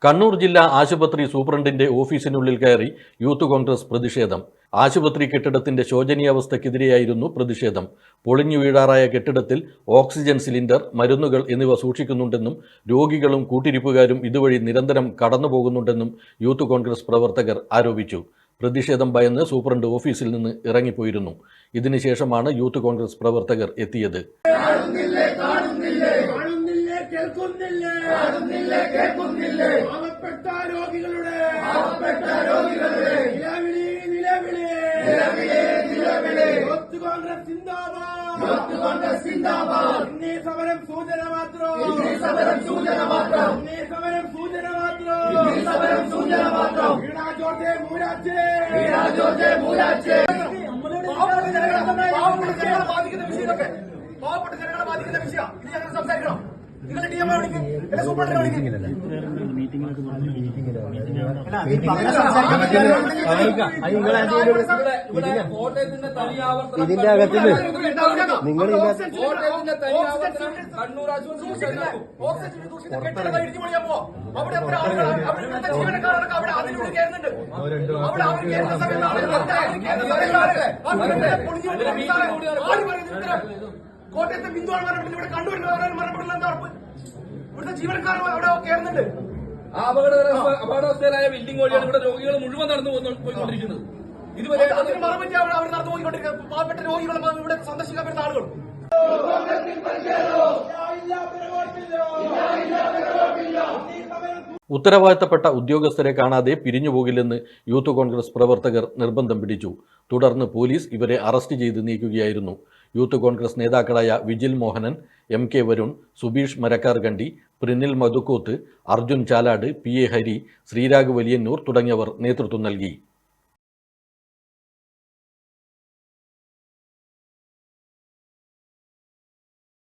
കണ്ണൂർ ജില്ലാ ആശുപത്രി സൂപ്രണ്ടിന്റെ ഓഫീസിനുള്ളിൽ കയറി യൂത്ത് കോൺഗ്രസ് പ്രതിഷേധം. ആശുപത്രി കെട്ടിടത്തിന്റെ ശോചനീയാവസ്ഥയ്ക്കെതിരെയായിരുന്നു പ്രതിഷേധം. പൊളിഞ്ഞു വീഴാറായ കെട്ടിടത്തിൽ ഓക്സിജൻ സിലിണ്ടർ, മരുന്നുകൾ എന്നിവ സൂക്ഷിക്കുന്നുണ്ടെന്നും രോഗികളും കൂട്ടിരിപ്പുകാരും ഇതുവഴി നിരന്തരം കടന്നുപോകുന്നുണ്ടെന്നും യൂത്ത് കോൺഗ്രസ് പ്രവർത്തകർ ആരോപിച്ചു. പ്രതിഷേധം ഭയന്ന് സൂപ്രണ്ട് ഓഫീസിൽ നിന്ന് ഇറങ്ങിപ്പോയിരുന്നു. ഇതിനുശേഷമാണ് യൂത്ത് കോൺഗ്രസ് പ്രവർത്തകർ എത്തിയത്. സമരം സൂചന മാത്രം ബാധിക്കുന്ന വിഷയമൊക്കെ പാവപ്പെട്ട ജനങ്ങളെ ബാധിക്കുന്ന വിഷയം ഇത് ഞങ്ങൾ സംസാരിക്കണം. നിങ്ങളുടെ ടീം ഇതിന്റെ അകത്ത് നിങ്ങൾ കണ്ണൂർ ജീവനക്കാരൊക്കെ അവിടെ അതിലൂടെ കയറുന്നുണ്ട്. കോട്ടയത്തെ ബിന്ദുവാണ് മരണപ്പെട്ടത്. ഇവിടെ കണ്ണൂരിൽ മരണപ്പെട്ടില്ല. എന്താ ഉറപ്പ്? ഇവിടുത്തെ ജീവനക്കാർ അവിടെ കയറുന്നുണ്ട്. ആ അപകടാവസ്ഥയിലായ ബിൽഡിംഗ് വഴിയാണ് ഇവിടെ രോഗികൾ മുഴുവൻ നടന്നു പോയിക്കൊണ്ടിരിക്കുന്നത്. ഇതുവരെ അതിന് മറുപറ്റി അവർ നടന്നു പോയിക്കൊണ്ടിരിക്കുന്നത്. പാവപ്പെട്ട രോഗികൾ ഇവിടെ സന്ദർശിക്കാൻ വരുന്ന ആളുകൾ. ഉത്തരവാദിത്തപ്പെട്ട ഉദ്യോഗസ്ഥരെ കാണാതെ പിരിഞ്ഞുപോകില്ലെന്ന് യൂത്ത് കോൺഗ്രസ് പ്രവർത്തകർ നിർബന്ധം പിടിച്ചു. തുടർന്ന് പോലീസ് ഇവരെ അറസ്റ്റ് ചെയ്ത് നീക്കുകയായിരുന്നു. യൂത്ത് കോൺഗ്രസ് നേതാക്കളായ വിജിൽ മോഹനൻ, MK വരുൺ, സുബീഷ് മരക്കാർകണ്ടി, പ്രിനിൽ മധുക്കോത്ത്, അർജുൻ ചാലാട്, PA ഹരി, ശ്രീരാഗ് വലിയന്നൂർ തുടങ്ങിയവർ നേതൃത്വം നൽകി.